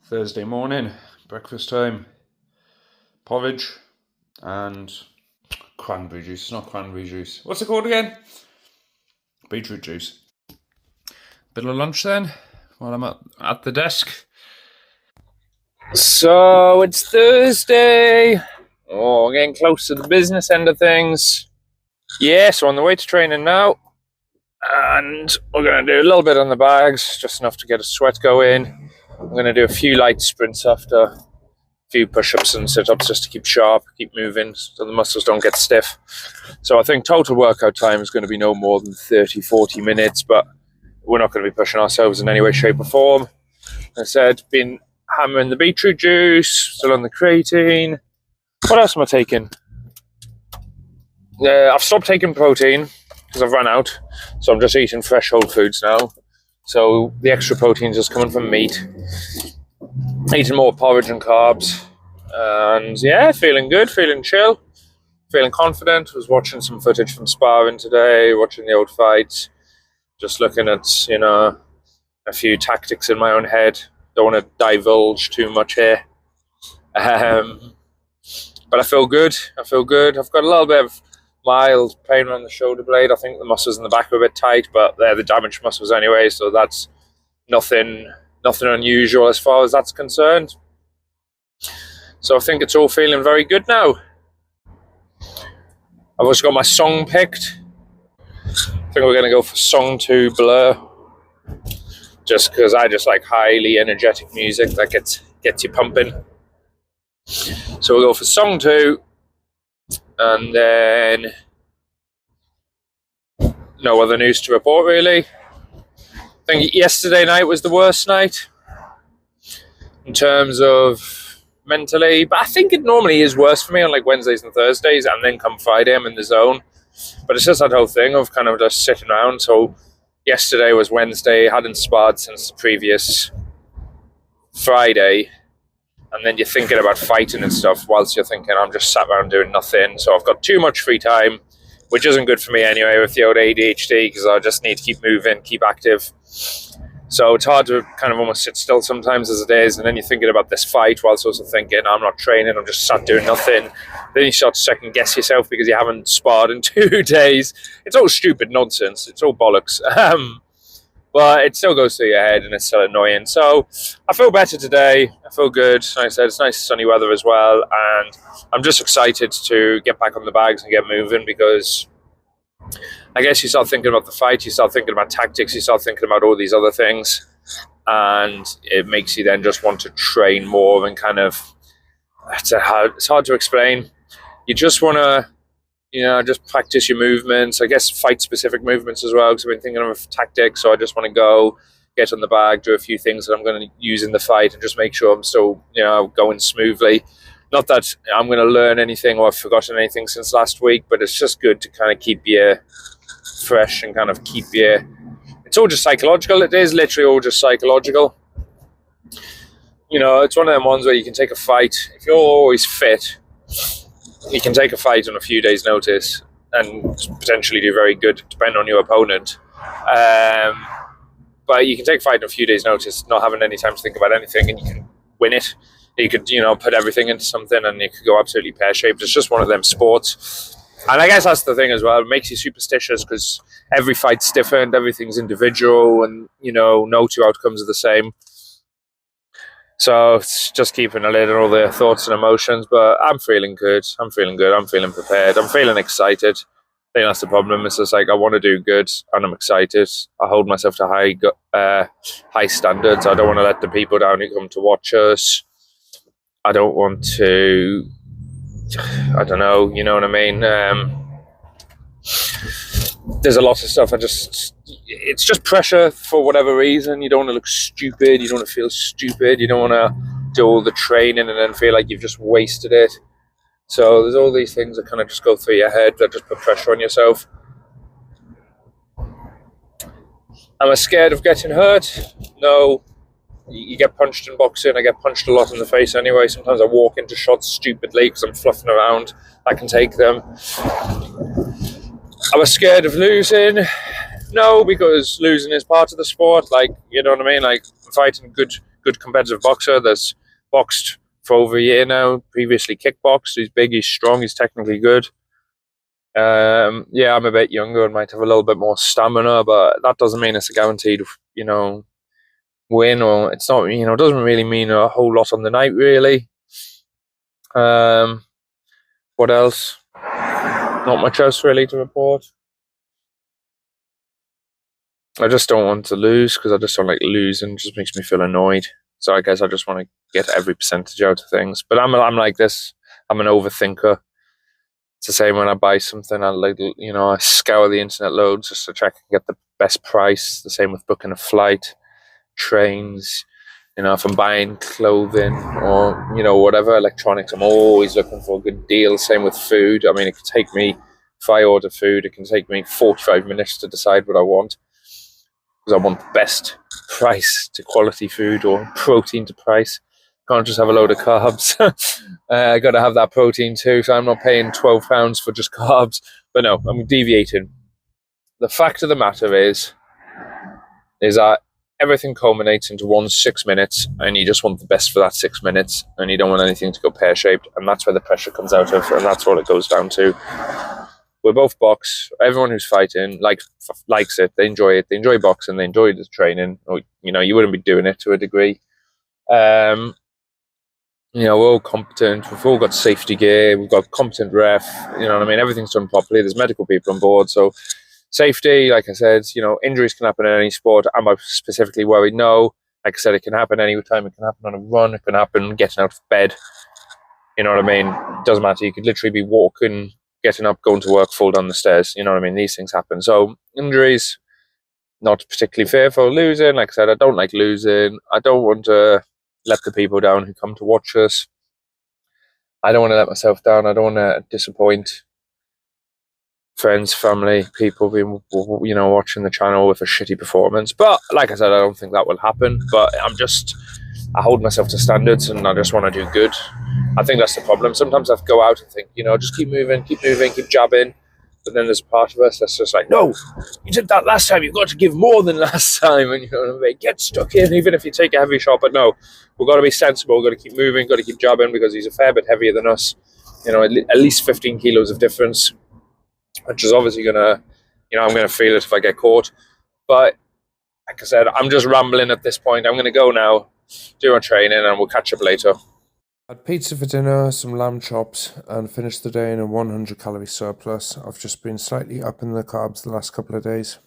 Thursday morning, breakfast time, porridge and cranberry juice. It's not cranberry juice. What's it called again? Beetroot juice. Bit of lunch then, while I'm at the desk. So it's Thursday. Oh, getting close to the business end of things. Yeah, so on the way to training now. And we're going to do a little bit on the bags, just enough to get a sweat going. I'm going to do a few light sprints after, a few push-ups and sit-ups just to keep sharp, keep moving so the muscles don't get stiff. So I think total workout time is going to be no more than 30, 40 minutes, but we're not going to be pushing ourselves in any way, shape or form. Like I said, been hammering the beetroot juice, still on the creatine. What else am I taking? I've stopped taking protein because I've run out, so I'm just eating fresh whole foods now. So the extra protein is just coming from meat. Eating more porridge and carbs. And yeah, feeling good, feeling chill, feeling confident. Was watching some footage from sparring today, watching the old fights. Just looking at, a few tactics in my own head. Don't want to divulge too much here. But I feel good. I've got a little bit of mild pain on the shoulder blade. I think the muscles in the back are a bit tight, but they're the damaged muscles anyway, so that's nothing unusual as far as that's concerned. So I think it's all feeling very good now. I've also got my song picked. I think we're going to go for Song 2 Blur, just because I just like highly energetic music that gets you pumping. So we'll go for Song 2. And then no other news to report really. I think yesterday night was the worst night in terms of mentally, but I think it normally is worse for me on like Wednesdays and Thursdays, and then come Friday I'm in the zone. But it's just that whole thing of kind of just sitting around. So yesterday was Wednesday, hadn't sparred since the previous Friday. And then you're thinking about fighting and stuff whilst you're thinking, I'm just sat around doing nothing. So I've got too much free time, which isn't good for me anyway with the old ADHD, because I just need to keep moving, keep active. So it's hard to kind of almost sit still sometimes as it is. And then you're thinking about this fight whilst also thinking, I'm not training, I'm just sat doing nothing. Then you start to second guess yourself because you haven't sparred in 2 days. It's all stupid nonsense. It's all bollocks. But it still goes through your head and it's still annoying. So I feel better today. I feel good. Like I said, it's nice sunny weather as well. And I'm just excited to get back on the bags and get moving, because I guess you start thinking about the fight, you start thinking about tactics, you start thinking about all these other things. And it makes you then just want to train more and kind of, it's hard to explain. You just want to, just practice your movements. I guess fight-specific movements as well, because I've been thinking of tactics. So I just want to go, get on the bag, do a few things that I'm going to use in the fight, and just make sure I'm still, going smoothly. Not that I'm going to learn anything or I've forgotten anything since last week, but it's just good to kind of keep you fresh and kind of keep you... It's all just psychological. It is literally all just psychological. It's one of them ones where you can take a fight. If you're always fit, you can take a fight on a few days' notice and potentially do very good, depending on your opponent. But you can take a fight on a few days' notice, not having any time to think about anything, and you can win it. You could, put everything into something and you could go absolutely pear-shaped. It's just one of them sports. And I guess that's the thing as well. It makes you superstitious because every fight's different, everything's individual, and, no 2 outcomes are the same. So it's just keeping a lid on all the thoughts and emotions, but I'm feeling good. I'm feeling prepared. I'm feeling excited. I think that's the problem. It's just like I want to do good and I'm excited. I hold myself to high standards. I don't want to let the people down who come to watch us. I don't want to, I don't know, you know what I mean? There's a lot of stuff. It's just pressure for whatever reason. You don't want to look stupid. You don't want to feel stupid. You don't want to do all the training and then feel like you've just wasted it. So there's all these things that kind of just go through your head that just put pressure on yourself. Am I scared of getting hurt? No. You get punched in boxing. I get punched a lot in the face anyway. Sometimes I walk into shots stupidly because I'm fluffing around. I can take them. Am I scared of losing? No, because losing is part of the sport. Like, you know what I mean? Like, fighting good good competitive boxer that's boxed for over a year now, previously kickboxed. He's big, he's strong, he's technically good. Yeah, I'm a bit younger and might have a little bit more stamina, but that doesn't mean it's a guaranteed, win, or it's not, it doesn't really mean a whole lot on the night, really. What else? Not much else really to report. I just don't want to lose because I just don't like losing. It just makes me feel annoyed. So I guess I just want to get every percentage out of things. But I'm like this. I'm an overthinker. It's the same when I buy something. I scour the internet loads just to check and get the best price. The same with booking a flight, trains. If I'm buying clothing or whatever electronics, I'm always looking for a good deal. Same with food. I mean, it could take me, if I order food, it can take me 45 minutes to decide what I want, because I want the best price to quality food or protein to price. Can't just have a load of carbs. I got to have that protein too, so I'm not paying £12 for just carbs. But no, I'm deviating. The fact of the matter is that everything culminates into 6 minutes, and you just want the best for that 6 minutes, and you don't want anything to go pear-shaped, and that's where the pressure comes out of, and that's all it goes down to. We're both box. Everyone who's fighting likes it. They enjoy it. They enjoy boxing. They enjoy the training. You wouldn't be doing it to a degree. We're all competent. We've all got safety gear. We've got competent ref. Everything's done properly. There's medical people on board. So safety, like I said, injuries can happen in any sport. Am I specifically worried? No. Like I said, it can happen any time. It can happen on a run. It can happen getting out of bed. You know what I mean? It doesn't matter. You could literally be walking, getting up, going to work, fall down the stairs. You know what I mean? These things happen. So injuries, not particularly fearful. Losing, like I said, I don't like losing. I don't want to let the people down who come to watch us. I don't want to let myself down. I don't want to disappoint friends, family, people being, watching the channel with a shitty performance. But like I said, I don't think that will happen. But I hold myself to standards, and I just want to do good. I think that's the problem. Sometimes I go out and think, just keep moving, keep jabbing. But then there's a part of us that's just like, no, you did that last time. You've got to give more than last time. And get stuck in, even if you take a heavy shot. But no, we've got to be sensible. We've got to keep moving, got to keep jabbing, because he's a fair bit heavier than us. At least 15 kilos of difference, which is obviously going to, I'm going to feel it if I get caught. But like I said, I'm just rambling at this point. I'm going to go now, do my training, and we'll catch up later. Had pizza for dinner, some lamb chops, and finished the day in a 100-calorie surplus. I've just been slightly upping the carbs the last couple of days.